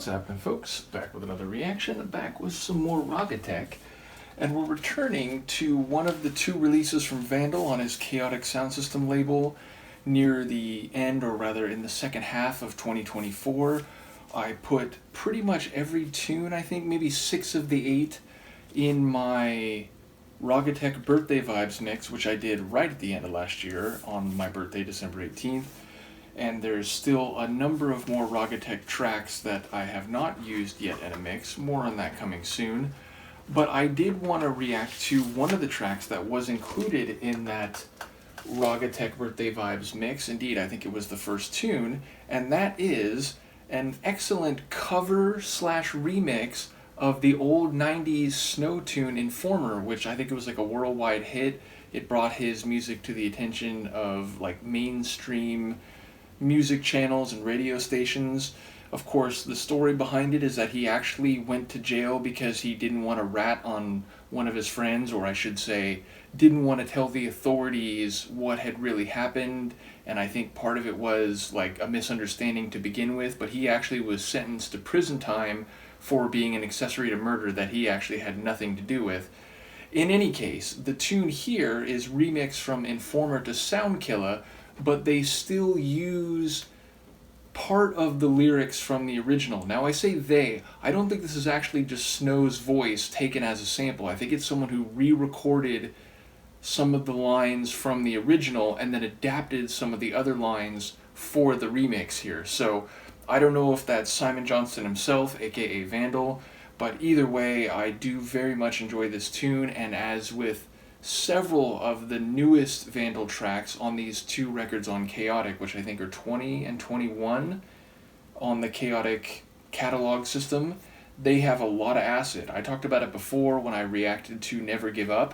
What's happening, folks? Back with another reaction, back with some more Raggatek, and we're returning to one of the two releases from Vandal on his Chaotic Sound System label near the end, or rather in the second half of 2024. I put pretty much every tune, I think maybe 6 of the 8, in my Raggatek Birthday Vibes mix, which I did right at the end of last year on my birthday, December 18th. And there's still a number of more Raggatek tracks that I have not used yet in a mix, more on that coming soon. But I did want to react to one of the tracks that was included in that Raggatek Birthday Vibes mix. Indeed, I think it was the first tune, and that is an excellent cover slash remix of the old 90s Snow tune Informer, which I think it was like a worldwide hit. It brought his music to the attention of like mainstream music channels and radio stations. Of course, the story behind it is that he actually went to jail because he didn't want to rat on one of his friends, or I should say, didn't want to tell the authorities what had really happened. And I think part of it was like a misunderstanding to begin with, but he actually was sentenced to prison time for being an accessory to murder that he actually had nothing to do with. In any case, the tune here is remixed from Informer to Soundkilla, but they still use part of the lyrics from the original. Now I say they, I don't think this is actually just Snow's voice taken as a sample. I think it's someone who re-recorded some of the lines from the original and then adapted some of the other lines for the remix here. So I don't know if that's Simon Johnston himself, aka Vandal, but either way, I do very much enjoy this tune, and as with several of the newest Vandal tracks on these two records on Chaotic, which I think are 20 and 21 on the Chaotic catalog system, they have a lot of acid. I talked about it before when I reacted to Never Give Up,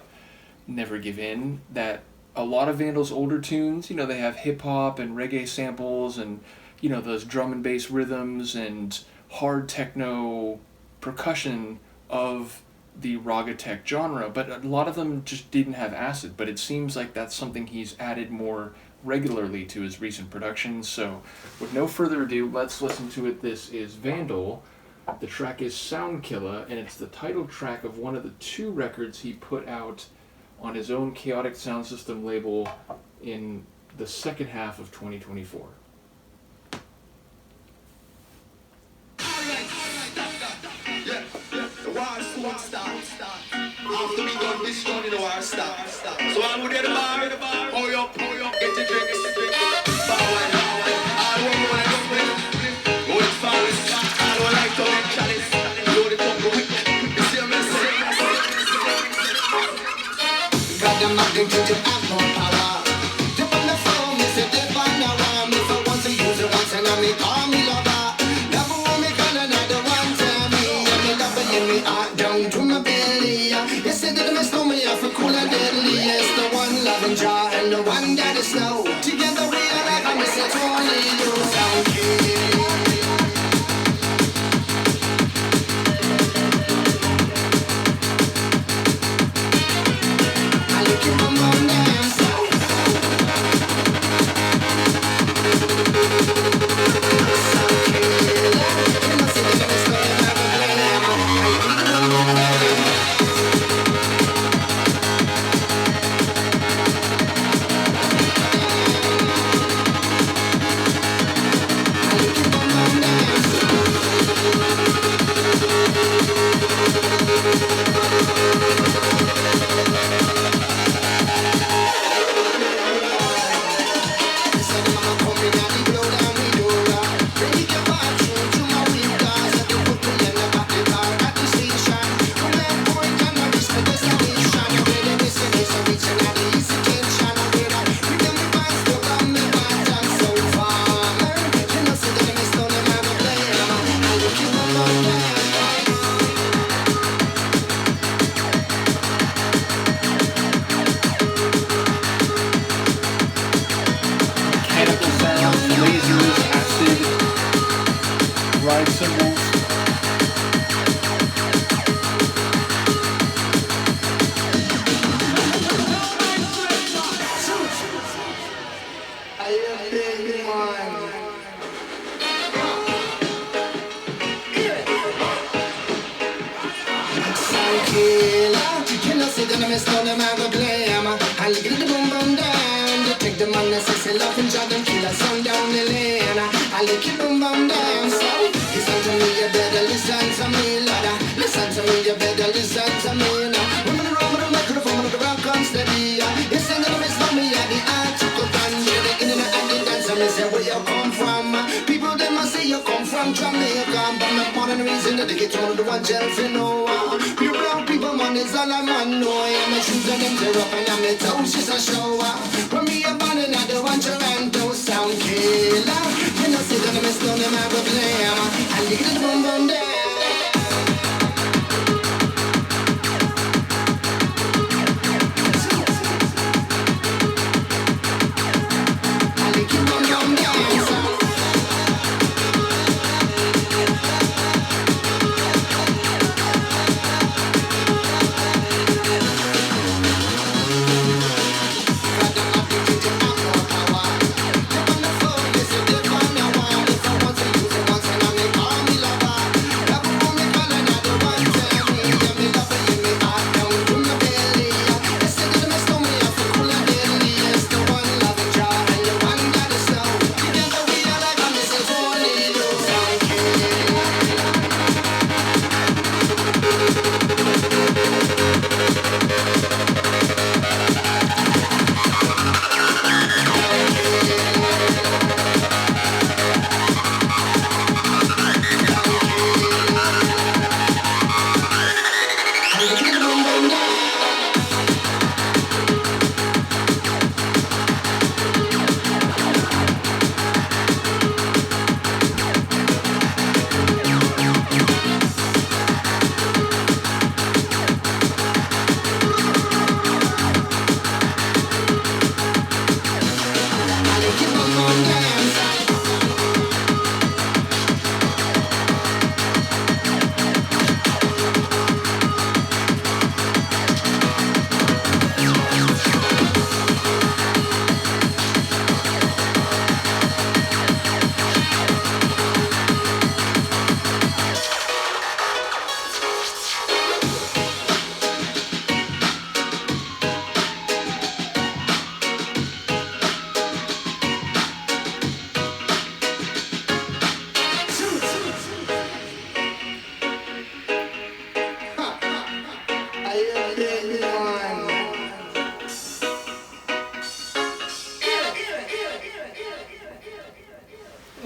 Never Give In, that a lot of Vandal's older tunes, you know, they have hip-hop and reggae samples and, you know, those drum and bass rhythms and hard techno percussion of the Raggatek genre, but a lot of them just didn't have acid, but it seems like that's something he's added more regularly to his recent productions. So with no further ado, let's listen to it. This is Vandal. The track is Soundkilla, and it's the title track of one of the two records he put out on his own Chaotic Sound System label in the second half of 2024. After we done this done, you know our start. So I'm with the bar, pull up, get your drink. Forward, I won't go like this, going fast. I don't like to make chalice. Load it up, go quick. You see what I'm saying? Got them nothing to do, have no power. Dip on the phone, you say dip on the ram. If I want to use it once, and I may call me lover. Never want me call another one time. Me love it in me heart down to my belly. You say that my stomach is for cool and deadly. Yes, the one loving jar and the one that is slow. Together we are like a Mr. Tornado. Soundkilla. I look you from on damn sound. Soundkilla. You must see that I'm still never blame. I look you from on damn. Ride cymbals. I am big one. Soundkilla. You know, say that I'm a stone, I'm a blame. I look at the boom boom down. They take the man that says they love and drop them killer sound down the lane. I look at boom boom down. So listen to me, you better listen to me, Lord. Listen to me, you better listen to me now. When the room with the microphone, with the rock comes steady. You sing the miss for me, the article done. You're the in and the dance, and me say where you come from. People they must say you come from Jamaica, but not more than reason that they get told the one jail for no. You brown people, man, is all I'm on. No, yeah, my shoes and them tear up, and I'm the toes just a show. When me a born and I don't want your Toronto Soundkilla. You know, say that I'm a stone, I'm a blame. I lick the boom boom down.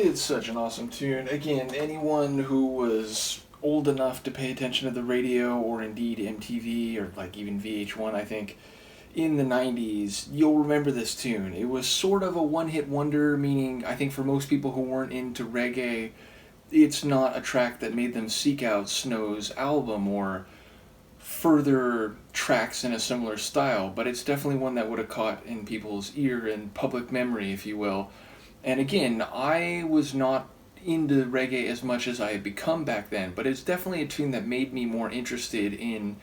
It's such an awesome tune. Again, anyone who was old enough to pay attention to the radio or indeed MTV or like even VH1, I think, in the 90s, you'll remember this tune. It was sort of a one-hit wonder, meaning I think for most people who weren't into reggae, it's not a track that made them seek out Snow's album or further tracks in a similar style, but it's definitely one that would have caught in people's ear and public memory, if you will. And again, I was not into reggae as much as I had become back then, but it's definitely a tune that made me more interested in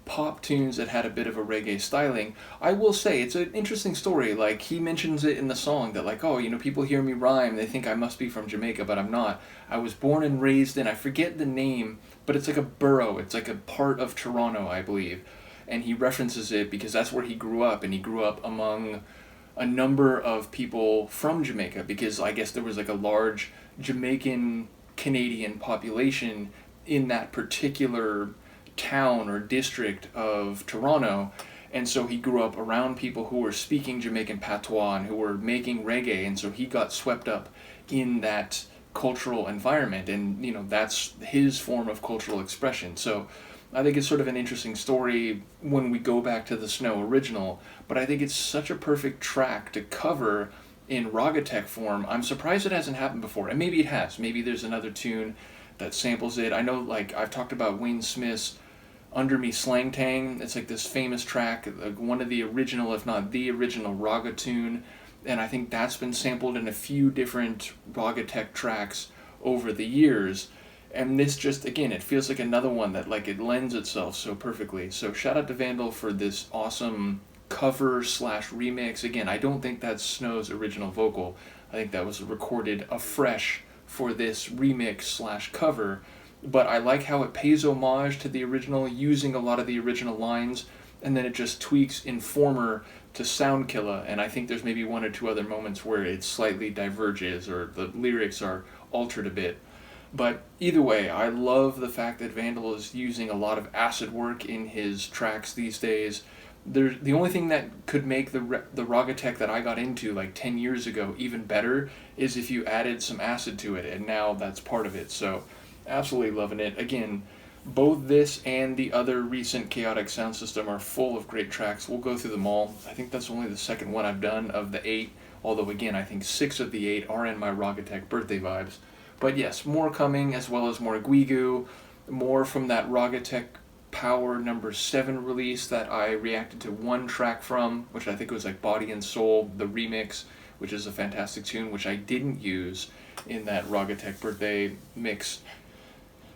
pop tunes that had a bit of a reggae styling. I will say, it's an interesting story. Like, he mentions it in the song that, like, oh, you know, people hear me rhyme, they think I must be from Jamaica, but I'm not. I was born and raised in, I forget the name, but it's like a borough. It's like a part of Toronto, I believe. And he references it because that's where he grew up, and he grew up among a number of people from Jamaica, because I guess there was like a large Jamaican Canadian population in that particular town or district of Toronto, and so he grew up around people who were speaking Jamaican patois and who were making reggae, and so he got swept up in that cultural environment, and you know, that's his form of cultural expression. So I think it's sort of an interesting story when we go back to the Snow original, but I think it's such a perfect track to cover in Raggatek form. I'm surprised it hasn't happened before, and maybe it has. Maybe there's another tune that samples it. I know, like, I've talked about Wayne Smith's Under Me Slang Tang. It's like this famous track, one of the original, if not the original Ragga tune, and I think that's been sampled in a few different Raggatek tracks over the years. And this just, again, it feels like another one that, like, it lends itself so perfectly. So shout out to Vandal for this awesome cover slash remix. Again, I don't think that's Snow's original vocal. I think that was recorded afresh for this remix slash cover. but I like how it pays homage to the original, using a lot of the original lines, and then it just tweaks Informer to Soundkilla, and I think there's maybe one or two other moments where it slightly diverges or the lyrics are altered a bit. But either way, I love the fact that Vandal is using a lot of acid work in his tracks these days. The only thing that could make the Raggatek that I got into like 10 years ago even better is if you added some acid to it, and now that's part of it. So absolutely loving it. Again, both this and the other recent Chaotic Sound System are full of great tracks. We'll go through them all. I think that's only the second one I've done of the 8, although again, I think 6 of the 8 are in my Raggatek birthday vibes. But yes, more coming, as well as more Guigu, more from that Raggatek Power number 7 release that I reacted to one track from, which I think was like Body and Soul, the remix, which is a fantastic tune, which I didn't use in that Raggatek birthday mix.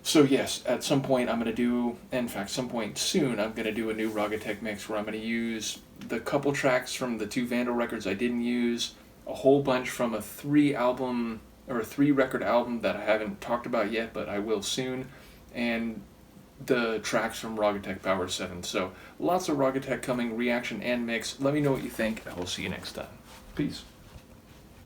So yes, at some point I'm going to do, in fact, some point soon, I'm going to do a new Raggatek mix where I'm going to use the couple tracks from the 2 Vandal records I didn't use, a whole bunch from a 3-record album that I haven't talked about yet, but I will soon, and the tracks from Raggatek Power 7. So lots of Raggatek coming, reaction and mix. Let me know what you think, and we'll see you next time. Peace.